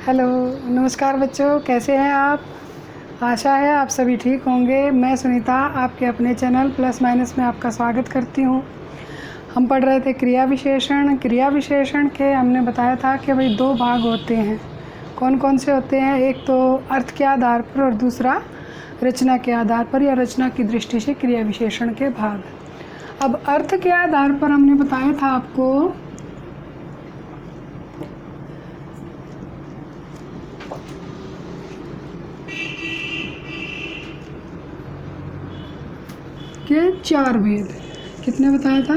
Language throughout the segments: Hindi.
हेलो, नमस्कार बच्चों, कैसे हैं आप? आशा है आप सभी ठीक होंगे। मैं सुनीता आपके अपने चैनल प्लस माइनस में आपका स्वागत करती हूँ। हम पढ़ रहे थे क्रिया विशेषण। क्रिया विशेषण के हमने बताया था कि भाई दो भाग होते हैं। कौन कौन से होते हैं? एक तो अर्थ के आधार पर और दूसरा रचना के आधार पर या रचना की दृष्टि से क्रिया विशेषण के भाग। अब अर्थ के आधार पर हमने बताया था आपको के चार भेद। कितने बताया था?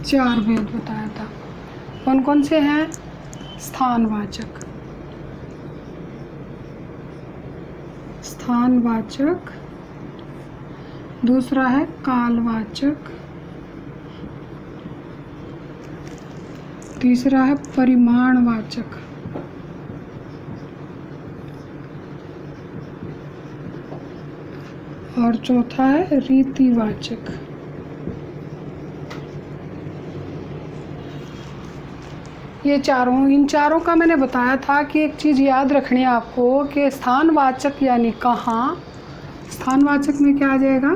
चार भेद बताया था। कौन कौन से हैं? स्थानवाचक, स्थानवाचक, दूसरा है कालवाचक, तीसरा है परिमाणवाचक, और चौथा है रीतिवाचक। ये चारों, इन चारों का मैंने बताया था कि एक चीज़ याद रखनी है आपको कि स्थानवाचक यानी कहाँ, स्थानवाचक में क्या आ जाएगा?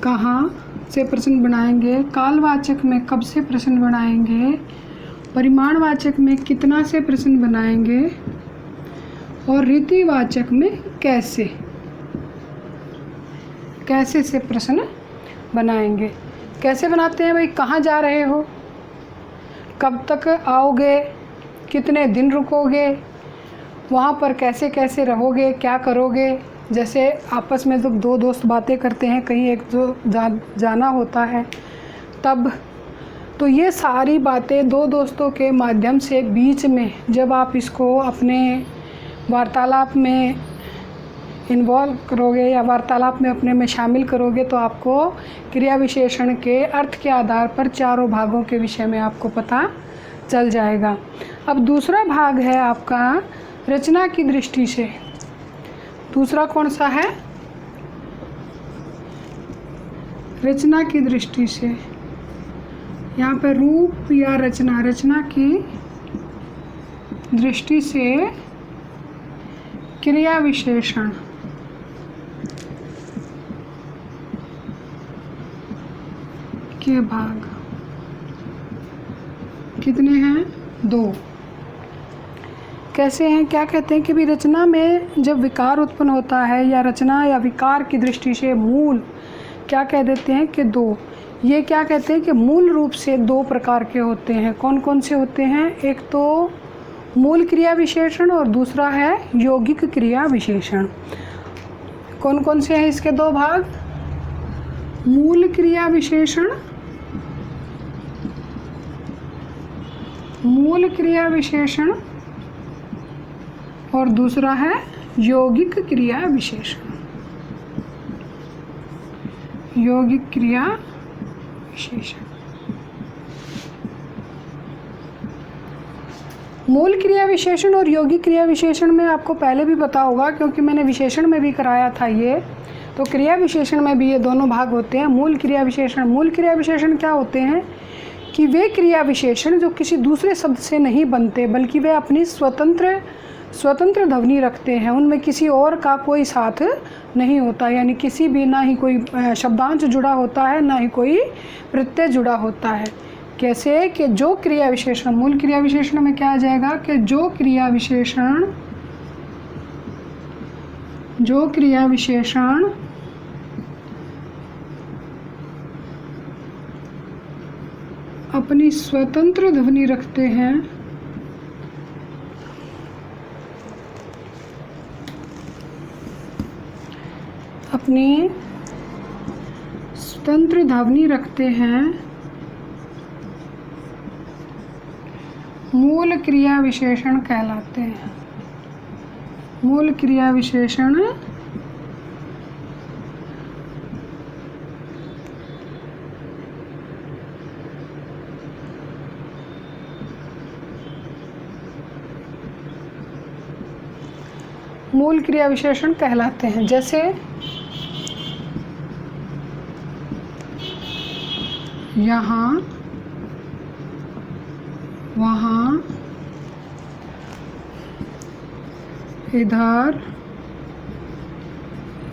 कहाँ से प्रश्न बनाएंगे। कालवाचक में कब से प्रश्न बनाएंगे। परिमाणवाचक में कितना से प्रश्न बनाएंगे। और रीतिवाचक में कैसे कैसे से प्रश्न बनाएंगे। कैसे बनाते हैं भाई? कहाँ जा रहे हो, कब तक आओगे, कितने दिन रुकोगे, वहाँ पर कैसे कैसे रहोगे, क्या करोगे। जैसे आपस में जब दो दोस्त बातें करते हैं, कहीं एक दो जाना होता है तब, तो ये सारी बातें दो दोस्तों के माध्यम से बीच में जब आप इसको अपने वार्तालाप में इन्वॉल्व करोगे या वार्तालाप में अपने में शामिल करोगे तो आपको क्रिया विशेषण के अर्थ के आधार पर चारों भागों के विषय में आपको पता चल जाएगा। अब दूसरा भाग है आपका रचना की दृष्टि से। दूसरा कौन सा है? रचना की दृष्टि से। यहाँ पर रूप या रचना, रचना की दृष्टि से क्रिया विशेषण के भाग कितने हैं? दो। कैसे हैं? क्या कहते हैं कि भी रचना में जब विकार उत्पन्न होता है या रचना या विकार की दृष्टि से मूल क्या कह देते हैं कि दो। ये क्या कहते हैं कि मूल रूप से दो प्रकार के होते हैं। कौन कौन से होते हैं? एक तो मूल क्रिया विशेषण और दूसरा है यौगिक क्रिया विशेषण। कौन कौन से हैं इसके दो भाग? मूल क्रिया विशेषण, मूल क्रिया विशेषण, और दूसरा है यौगिक क्रिया विशेषण। यौगिक क्रिया विशेषण। मूल क्रिया विशेषण और यौगिक क्रिया विशेषण में आपको पहले भी पता होगा क्योंकि मैंने विशेषण में भी कराया था ये। तो क्रिया विशेषण में भी ये दोनों भाग होते हैं। मूल क्रिया विशेषण, मूल क्रिया विशेषण क्या होते हैं कि वे क्रिया विशेषण जो किसी दूसरे शब्द से नहीं बनते बल्कि वे अपनी स्वतंत्र ध्वनि रखते हैं, उनमें किसी और का कोई साथ नहीं होता, यानी किसी भी, ना ही कोई शब्दांश जुड़ा होता है ना ही कोई प्रत्यय जुड़ा होता है। कैसे कि जो क्रिया विशेषण, मूल क्रिया विशेषण में क्या आ जाएगा कि जो क्रिया विशेषण अपनी स्वतंत्र ध्वनि रखते हैं, अपनी स्वतंत्र ध्वनि रखते हैं, मूल क्रिया विशेषण कहलाते हैं। मूल क्रिया विशेषण मूल क्रिया विशेषण कहलाते हैं। जैसे यहाँ, वहाँ, इधर,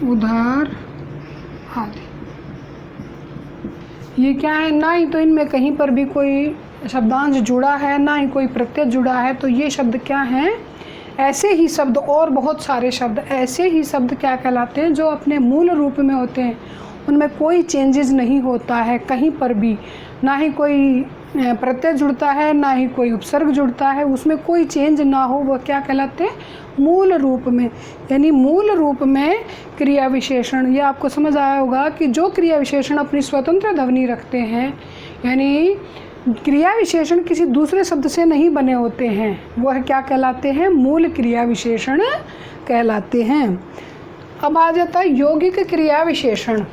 उधर आदि। ये क्या है, ना ही तो इनमें कहीं पर भी कोई शब्दांश जुड़ा है, ना ही कोई प्रत्यय जुड़ा है। तो ये शब्द क्या हैं, ऐसे ही शब्द और बहुत सारे शब्द, ऐसे ही शब्द क्या कहलाते हैं, जो अपने मूल रूप में होते हैं, उनमें कोई चेंजेस नहीं होता है कहीं पर भी, ना ही कोई प्रत्यय जुड़ता है, ना ही कोई उपसर्ग जुड़ता है, उसमें कोई चेंज ना हो, वह क्या कहलाते हैं, मूल रूप में। यानी मूल रूप में क्रिया विशेषण, ये आपको समझ आया होगा कि जो क्रिया विशेषण अपनी स्वतंत्र ध्वनि रखते हैं, यानी क्रिया विशेषण किसी दूसरे शब्द से नहीं बने होते हैं, वह क्या कहलाते हैं, मूल क्रिया विशेषण कहलाते हैं। अब आ जाता है यौगिक क्रिया विशेषण।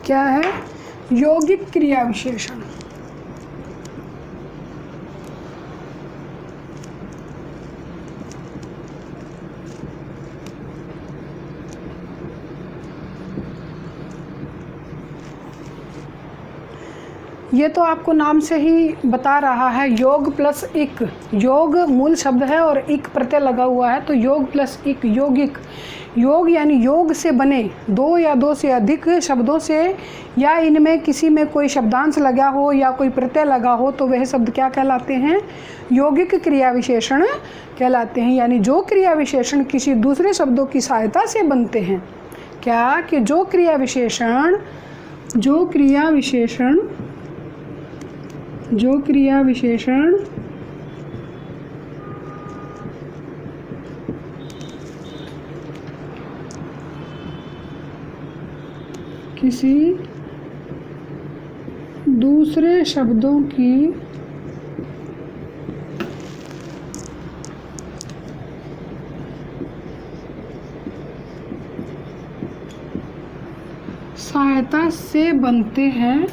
क्या है, यौगिक क्रिया विशेषण। ये तो आपको नाम से ही बता रहा है, योग प्लस इक, योग मूल शब्द है और इक प्रत्यय लगा हुआ है, तो योग प्लस इक, यौगिक। योग यानी योग से बने दो या दो से अधिक शब्दों से, या इनमें किसी में कोई शब्दांश लगा हो या कोई प्रत्यय लगा हो, तो वह शब्द क्या कहलाते हैं, यौगिक क्रिया विशेषण कहलाते हैं। यानी जो क्रिया विशेषण किसी दूसरे शब्दों की सहायता से बनते हैं, क्या कि जो क्रिया विशेषण किसी दूसरे शब्दों की सहायता से बनते हैं,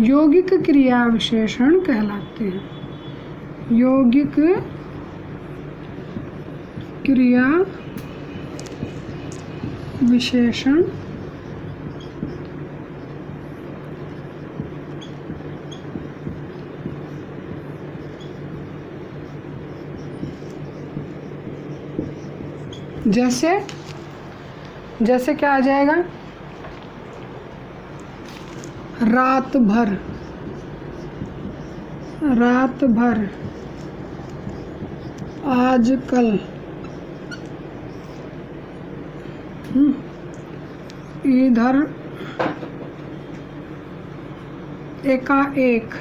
यौगिक क्रिया विशेषण कहलाते हैं। यौगिक क्रिया विशेषण जैसे क्या आ जाएगा, रात भर, आजकल, इधर, एकाएक,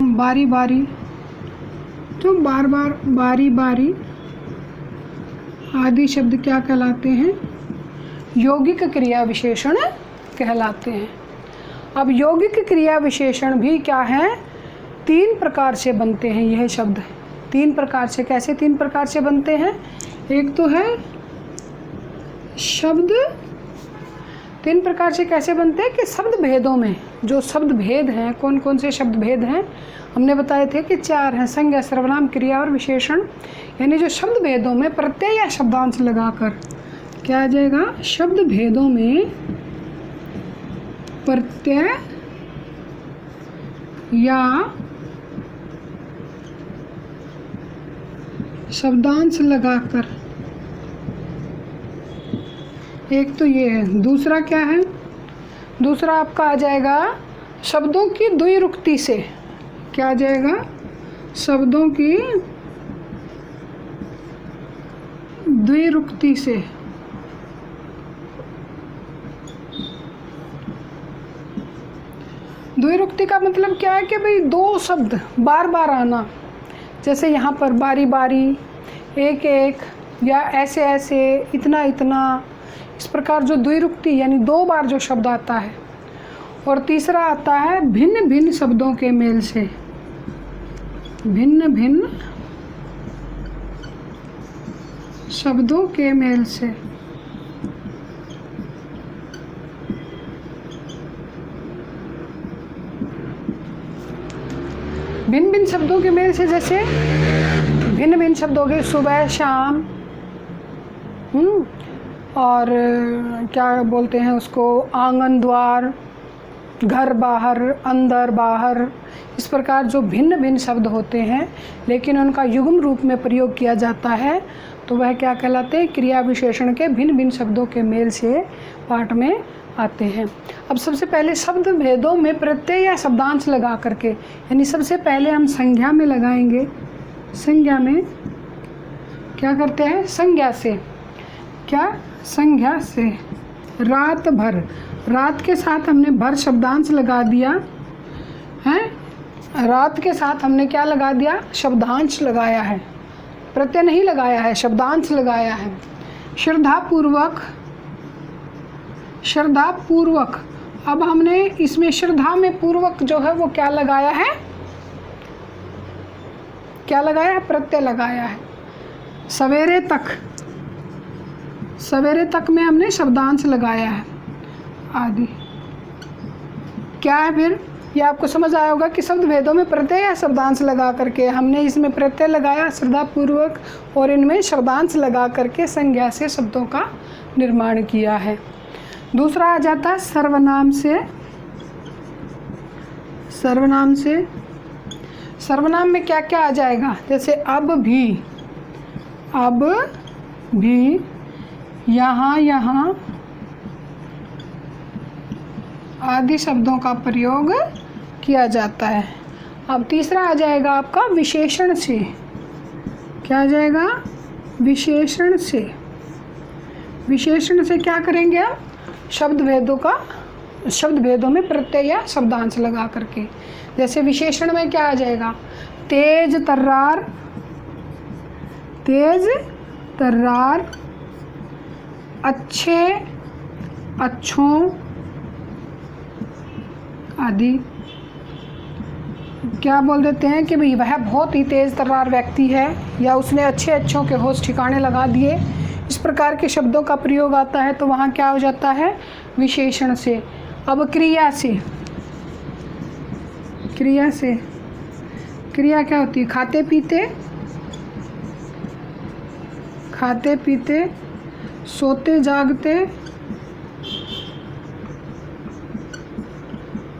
बारी बारी, तो बार बार, बारी बारी आदि शब्द क्या कहलाते हैं, यौगिक क्रिया विशेषण कहलाते हैं। अब यौगिक क्रिया विशेषण भी क्या है, तीन प्रकार से बनते हैं यह शब्द। तीन प्रकार से, कैसे तीन प्रकार से बनते हैं, एक तो है शब्द, तीन प्रकार से कैसे बनते हैं कि शब्द भेदों में, जो शब्द भेद हैं, कौन कौन से शब्द भेद हैं, हमने बताए थे कि चार हैं, संज्ञा, सर्वनाम, क्रिया और विशेषण। यानी जो शब्द भेदों में प्रत्यय या शब्दांश लगाकर, क्या आ जाएगा, शब्द भेदों में प्रत्यय या शब्दांश लगाकर, एक तो ये है। दूसरा क्या है, दूसरा आपका आ जाएगा शब्दों की द्विरुक्ति से, क्या आ जाएगा, शब्दों की द्विरुक्ति से। द्विरुक्ति का मतलब क्या है कि भाई दो शब्द बार बार आना, जैसे यहाँ पर बारी बारी, एक एक, या ऐसे ऐसे, इतना इतना, इस प्रकार जो द्विरुक्ति यानी दो बार जो शब्द आता है। और तीसरा आता है भिन्न भिन्न शब्दों के मेल से, भिन्न भिन्न शब्दों के मेल से। भिन्न भिन्न शब्दों के मेल से, जैसे भिन्न भिन्न शब्द हो गए, सुबह शाम, और क्या बोलते हैं उसको, आंगन द्वार, घर बाहर, अंदर बाहर, इस प्रकार जो भिन्न भिन्न शब्द होते हैं लेकिन उनका युग्म रूप में प्रयोग किया जाता है तो वह क्या कहलाते हैं, क्रिया विशेषण के भिन्न भिन्न शब्दों के मेल से पाठ में आते हैं। अब सबसे पहले शब्द भेदों में प्रत्यय या शब्दांश लगा करके, यानी सबसे पहले हम संज्ञा में लगाएंगे। संज्ञा में क्या करते हैं, संज्ञा से, क्या, संज्ञा से रात भर, रात के साथ हमने भर शब्दांश लगा दिया है, रात के साथ हमने क्या लगा दिया, शब्दांश लगाया है, प्रत्यय नहीं लगाया है, शब्दांश लगाया है। श्रद्धापूर्वक, श्रद्धापूर्वक, अब हमने इसमें श्रद्धा में पूर्वक जो है वो क्या लगाया है, क्या लगाया है, प्रत्यय लगाया है। सवेरे तक, सवेरे तक में हमने शब्दांश लगाया है आदि। क्या है फिर, ये आपको समझ आया होगा कि शब्द भेदों में प्रत्यय या शब्दांश लगा करके हमने इसमें प्रत्यय लगाया श्रद्धापूर्वक और इनमें शब्दांश लगा करके संज्ञा से शब्दों का निर्माण किया है। दूसरा आ जाता है सर्वनाम से। सर्वनाम से, सर्वनाम में क्या क्या आ जाएगा, जैसे अब भी, यहाँ, यहाँ आदि शब्दों का प्रयोग किया जाता है। अब तीसरा आ जाएगा आपका विशेषण से। क्या आ जाएगा, विशेषण से। विशेषण से क्या करेंगे हम, शब्द भेदों का, शब्द भेदों में प्रत्यय या शब्दांश लगा करके। जैसे विशेषण में क्या आ जाएगा, तेज तर्रार, तेज तर्रार, अच्छे, अच्छों आदि। क्या बोल देते हैं कि भाई वह बहुत ही तेज़ तर्रार व्यक्ति है, या उसने अच्छे अच्छों के होश ठिकाने लगा दिए, इस प्रकार के शब्दों का प्रयोग आता है तो वहाँ क्या हो जाता है, विशेषण से। अब क्रिया से, क्रिया से, क्रिया क्या होती है, खाते पीते, खाते पीते, सोते जागते,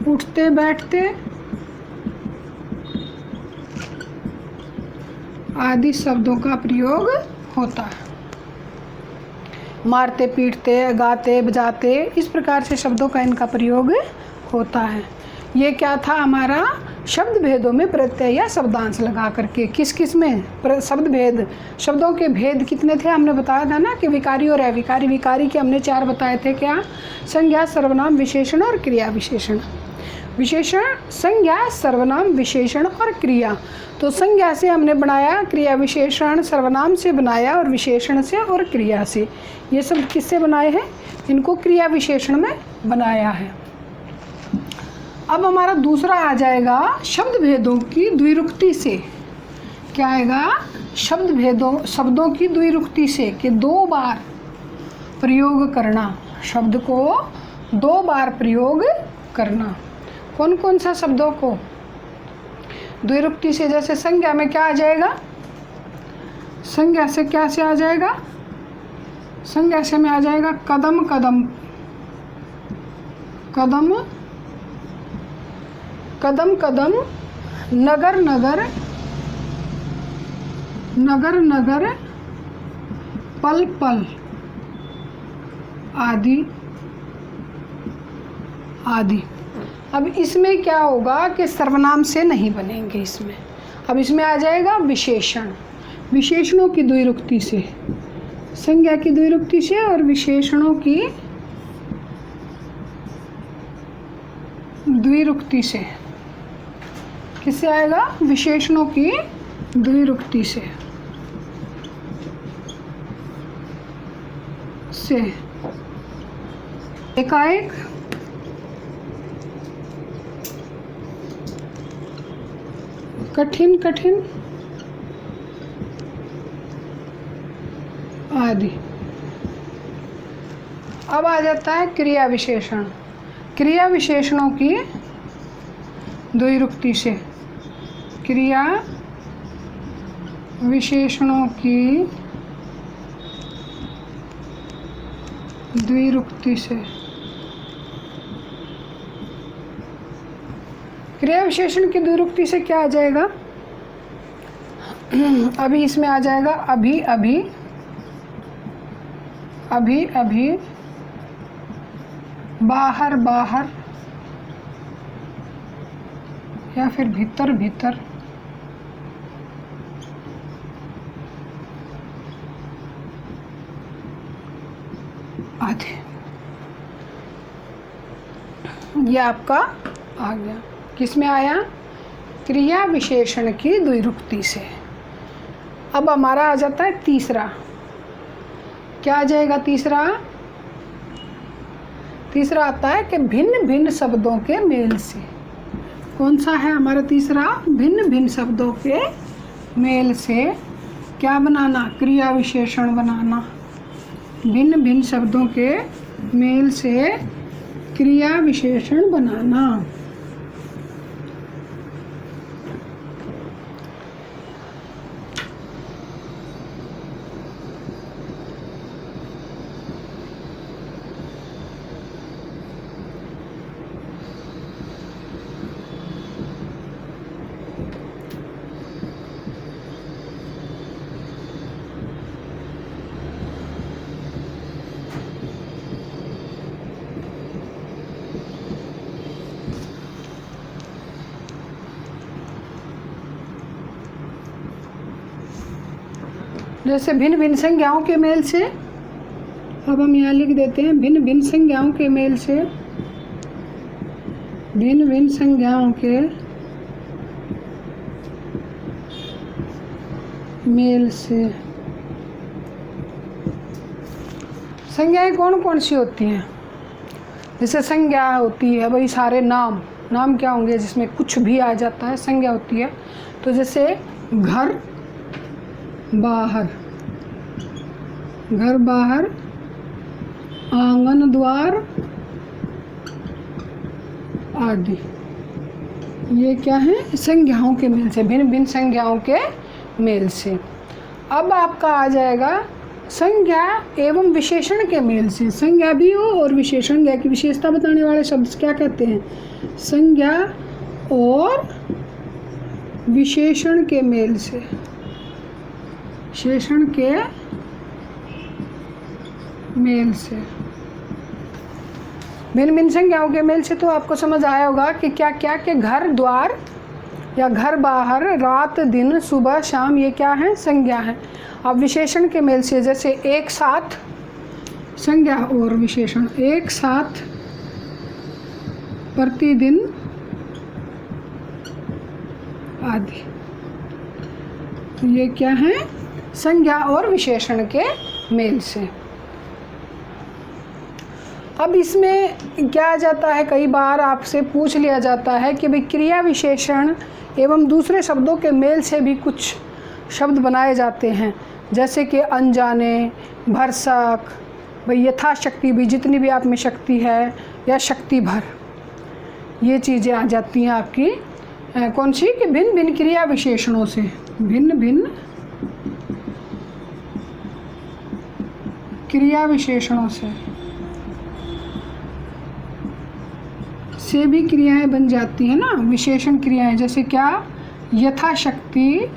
उठते बैठते आदि शब्दों का प्रयोग होता है। मारते पीटते, गाते बजाते, इस प्रकार से शब्दों का इनका प्रयोग होता है। ये क्या था हमारा, शब्द भेदों में प्रत्यय या शब्दांश लगा करके। किस किस में, शब्द भेद, शब्दों के भेद कितने थे हमने बताया था ना, कि विकारी और अविकारी। विकारी के हमने 4 बताए थे, क्या, संज्ञा, सर्वनाम, विशेषण और क्रिया विशेषण। विशेषण, संज्ञा, सर्वनाम, विशेषण और क्रिया। तो संज्ञा से हमने बनाया, क्रिया विशेषण सर्वनाम से बनाया, और विशेषण से और क्रिया से। ये सब किससे बनाए हैं, इनको क्रिया विशेषण में बनाया है। अब हमारा दूसरा आ जाएगा शब्द भेदों की द्विरुक्ति से। क्या आएगा, शब्द भेदों, शब्दों की द्विरुक्ति से, कि 2 बार प्रयोग करना, शब्द को 2 बार प्रयोग करना। कौन कौन सा शब्दों को द्विरुक्ति से, जैसे संज्ञा में क्या आ जाएगा, संज्ञा से क्या से आ जाएगा, संज्ञा से में आ जाएगा कदम कदम, कदम कदम कदम, नगर नगर, नगर नगर, पल पल आदि आदि। अब इसमें क्या होगा कि सर्वनाम से नहीं बनेंगे इसमें। अब इसमें आ जाएगा विशेषण, विशेषणों की द्विरुक्ति से, संज्ञा की द्विरुक्ति से और विशेषणों की द्विरुक्ति से। किससे आएगा, विशेषणों की द्विरुक्ति से, एकाएक, कठिन कठिन आदि। अब आ जाता है क्रिया विशेषण। क्रिया विशेषणों की द्विरुक्ति से, क्रिया विशेषणों की द्विरुक्ति से। क्रिया विशेषण की द्विरुक्ति से क्या आ जाएगा? अभी इसमें आ जाएगा अभी अभी, अभी अभी, बाहर बाहर, या फिर भीतर भीतर, आदि। ये आपका आ गया। किस में आया? क्रिया विशेषण की द्विरुक्ति से। अब हमारा आ जाता है तीसरा। क्या आ जाएगा तीसरा? तीसरा आता है कि भिन्न भिन्न शब्दों के मेल से। कौन सा है हमारा तीसरा? भिन्न भिन्न शब्दों के मेल से क्या बनाना? क्रिया विशेषण बनाना। भिन्न भिन्न शब्दों के मेल से क्रिया विशेषण बनाना। जैसे भिन्न भिन्न संज्ञाओं के मेल से, अब हम यहाँ लिख देते हैं भिन्न भिन्न संज्ञाओं के मेल से, भिन्न भिन्न संज्ञाओं के मेल से। संज्ञाएं कौन कौन सी होती हैं? जैसे संज्ञा होती है भाई सारे नाम, नाम क्या होंगे जिसमें कुछ भी आ जाता है, संज्ञा होती है। तो जैसे घर बाहर, घर बाहर, आंगन द्वार आदि, ये क्या है? संज्ञाओं के मेल से, भिन्न भिन्न संज्ञाओं के मेल से। अब आपका आ जाएगा संज्ञा एवं विशेषण के मेल से। संज्ञा भी हो और विशेषण, ज्ञा की विशेषता बताने वाले शब्द क्या कहते हैं? संज्ञा और विशेषण के मेल से, विशेषण के मेल से। भिन्न भिन्न संज्ञाओं के मेल से तो आपको समझ आया होगा कि क्या क्या के घर द्वार या घर बाहर, रात दिन, सुबह शाम, ये क्या है? संज्ञा है। अब विशेषण के मेल से जैसे एक साथ, संज्ञा और विशेषण, एक साथ, प्रतिदिन आदि, ये क्या है? संज्ञा और विशेषण के मेल से। अब इसमें क्या आ जाता है? कई बार आपसे पूछ लिया जाता है कि भाई क्रिया विशेषण एवं दूसरे शब्दों के मेल से भी कुछ शब्द बनाए जाते हैं, जैसे कि अनजाने, भरसक, भाई यथाशक्ति भी, जितनी भी आप में शक्ति है, या शक्ति भर, ये चीज़ें आ जाती हैं आपकी कौन सी? कि भिन्न भिन्न क्रिया विशेषणों से, भिन्न भिन्न क्रिया विशेषणों से भी क्रियाएं बन जाती हैं ना, विशेषण क्रियाएं। जैसे क्या? यथाशक्ति,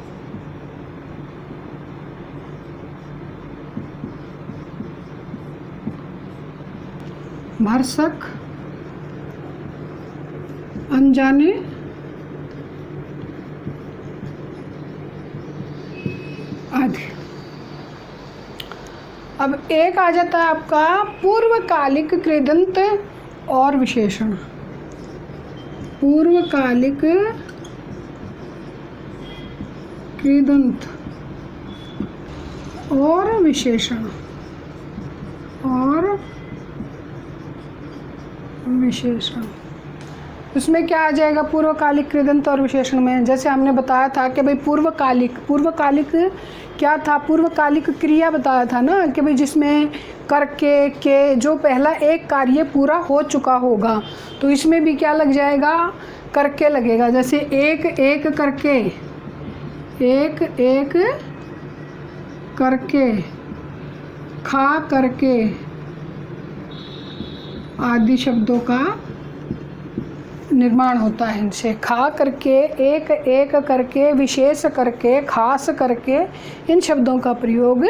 भरसक, अनजाने आदि। अब एक आ जाता है आपका पूर्वकालिक कृदंत और विशेषण। पूर्वकालिक कृदंत और विशेषण, और विशेषण। उसमें क्या आ जाएगा पूर्वकालिक कृदंत और विशेषण में? जैसे हमने बताया था कि भाई पूर्वकालिक, पूर्वकालिक क्या था? पूर्वकालिक क्रिया बताया था ना कि भाई जिसमें करके के जो पहला एक कार्य पूरा हो चुका होगा, तो इसमें भी क्या लग जाएगा? करके लगेगा। जैसे एक एक करके, एक एक करके, खा करके आदि शब्दों का निर्माण होता है इनसे। खा करके, एक एक करके, विशेष करके, खास करके इन शब्दों का प्रयोग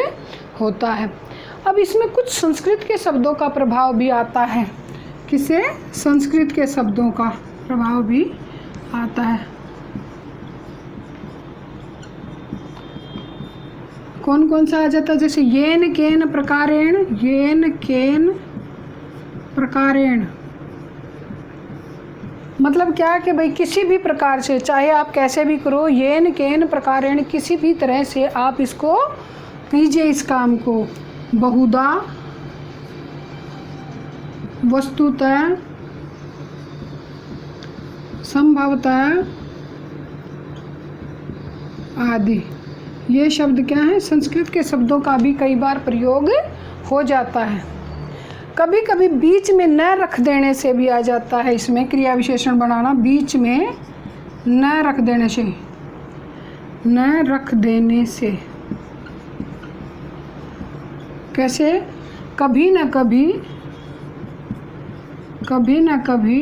होता है। अब इसमें कुछ संस्कृत के शब्दों का प्रभाव भी आता है। किसे? संस्कृत के शब्दों का प्रभाव भी आता है। कौन कौन सा आ जाता है? जैसे येन केन प्रकारेण, येन केन प्रकारेण, मतलब क्या है कि भाई किसी भी प्रकार से, चाहे आप कैसे भी करो, येन केन प्रकारेण, किसी भी तरह से आप इसको कीजिए इस काम को। बहुधा, वस्तुतः, संभवतः आदि, ये शब्द क्या है? संस्कृत के शब्दों का भी कई बार प्रयोग हो जाता है। कभी कभी बीच में न रख देने से भी आ जाता है इसमें क्रिया विशेषण बनाना। बीच में न रख देने से, न रख देने से कैसे? कभी न कभी, कभी न कभी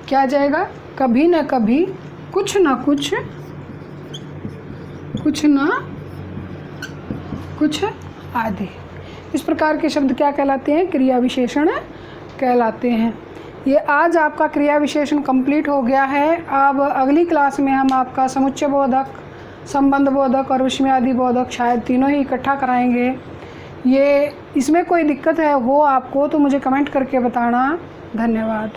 क्या जाएगा? कभी न कभी, कुछ न कुछ, कुछ न कुछ आदि। इस प्रकार के शब्द क्या कहलाते हैं? क्रिया विशेषण कहलाते हैं। ये आज आपका क्रिया विशेषण कंप्लीट हो गया है। अब अगली क्लास में हम आपका समुच्चय बोधक, संबंध बोधक और विस्मयादि बोधक शायद तीनों ही इकट्ठा कराएंगे। ये इसमें कोई दिक्कत है हो आपको तो मुझे कमेंट करके बताना। धन्यवाद।